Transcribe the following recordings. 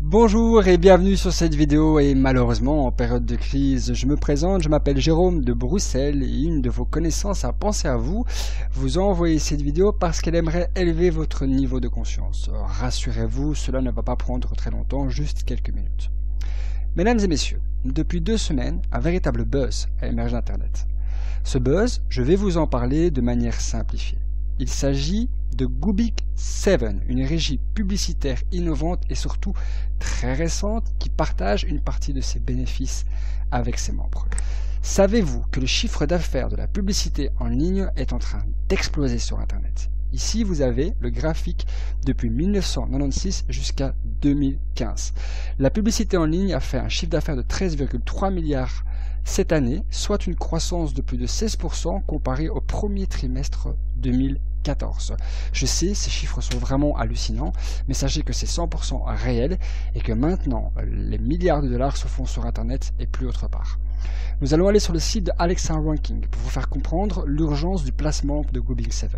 Bonjour et bienvenue sur cette vidéo et malheureusement en période de crise, je me présente, je m'appelle Jérôme de Bruxelles et une de vos connaissances a pensé à vous a envoyé cette vidéo parce qu'elle aimerait élever votre niveau de conscience. Rassurez-vous, cela ne va pas prendre très longtemps, juste quelques minutes. Mesdames et messieurs, depuis 2 semaines, un véritable buzz a émergé d'Internet. Ce buzz, je vais vous en parler de manière simplifiée. Il s'agit de Goobik 7, une régie publicitaire innovante et surtout très récente qui partage une partie de ses bénéfices avec ses membres. Savez-vous que le chiffre d'affaires de la publicité en ligne est en train d'exploser sur Internet? Ici, vous avez le graphique depuis 1996 jusqu'à 2015. La publicité en ligne a fait un chiffre d'affaires de 13,3 milliards cette année, soit une croissance de plus de 16% comparée au premier trimestre 2014. Je sais, ces chiffres sont vraiment hallucinants, mais sachez que c'est 100% réel et que maintenant, les milliards de dollars se font sur Internet et plus autre part. Nous allons aller sur le site de Alexa Ranking pour vous faire comprendre l'urgence du placement de Goobik 7.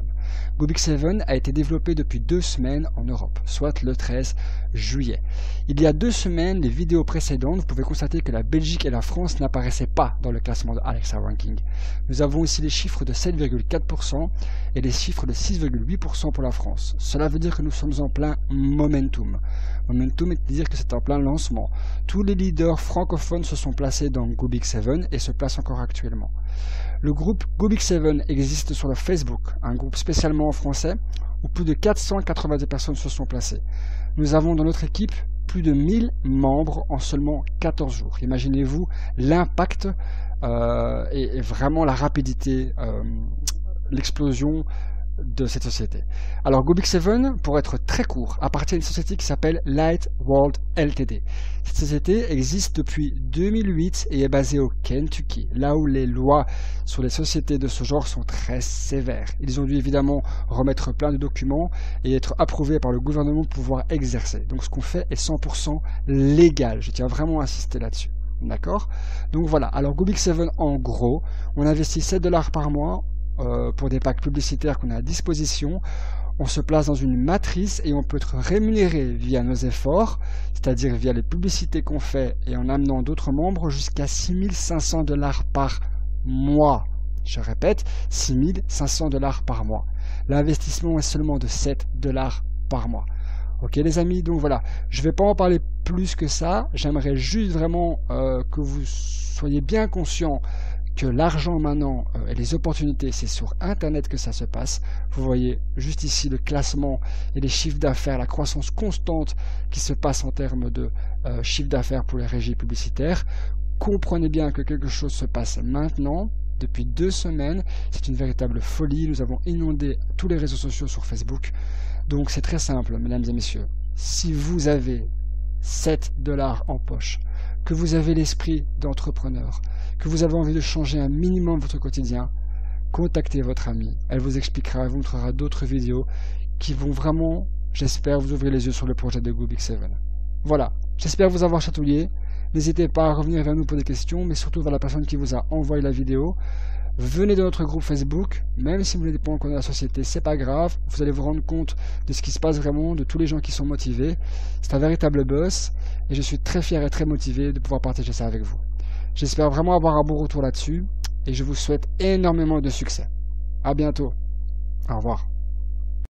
Goobik 7 a été développé depuis 2 semaines en Europe, soit le 13 juillet. Il y a 2 semaines, les vidéos précédentes, vous pouvez constater que la Belgique et la France n'apparaissaient pas dans le classement de Alexa Ranking. Nous avons aussi les chiffres de 7,4% et les chiffres de 6,8% pour la France. Cela veut dire que nous sommes en plein momentum. Momentum est dire que c'est en plein lancement. Tous les leaders francophones se sont placés dans Goobik 7 et se placent encore actuellement. Le groupe Goobik 7 existe sur le Facebook, un groupe spécialement en français où plus de 490 personnes se sont placées. Nous avons dans notre équipe plus de 1000 membres en seulement 14 jours. Imaginez-vous l'impact et vraiment la rapidité, l'explosion de cette société. Alors Goobik 7, pour être très court, appartient à une société qui s'appelle Light World Ltd. Cette société existe depuis 2008 et est basée au Kentucky, là où les lois sur les sociétés de ce genre sont très sévères. Ils ont dû évidemment remettre plein de documents et être approuvés par le gouvernement pour pouvoir exercer. Donc ce qu'on fait est 100% légal. Je tiens vraiment à insister là-dessus. D'accord? Donc voilà. Alors Goobik 7, en gros, on investit 7 $ par mois pour des packs publicitaires qu'on a à disposition. On se place dans une matrice et on peut être rémunéré via nos efforts, c'est-à-dire via les publicités qu'on fait et en amenant d'autres membres jusqu'à 6500 $ par mois. Je répète, 6500 $ par mois. L'investissement est seulement de 7 $ par mois. Ok les amis, donc voilà, je ne vais pas en parler plus que ça, j'aimerais juste vraiment que vous soyez bien conscients que l'argent maintenant et les opportunités, c'est sur Internet que ça se passe. Vous voyez juste ici le classement et les chiffres d'affaires, la croissance constante qui se passe en termes de chiffre d'affaires pour les régies publicitaires. Comprenez bien que quelque chose se passe maintenant. Depuis 2 semaines, c'est une véritable folie. Nous avons inondé tous les réseaux sociaux sur Facebook. Donc c'est très simple, mesdames et messieurs. Si vous avez 7 $ en poche, que vous avez l'esprit d'entrepreneur, que vous avez envie de changer un minimum votre quotidien, contactez votre amie. Elle vous expliquera, elle vous montrera d'autres vidéos qui vont vraiment, j'espère, vous ouvrir les yeux sur le projet de Goobik 7. Voilà, j'espère vous avoir chatouillé. N'hésitez pas à revenir vers nous pour des questions, mais surtout vers la personne qui vous a envoyé la vidéo. Venez dans notre groupe Facebook, même si vous n'êtes pas encore dans la société, c'est pas grave, vous allez vous rendre compte de ce qui se passe vraiment, de tous les gens qui sont motivés. C'est un véritable buzz et je suis très fier et très motivé de pouvoir partager ça avec vous. J'espère vraiment avoir un bon retour là-dessus et je vous souhaite énormément de succès. À bientôt. Au revoir.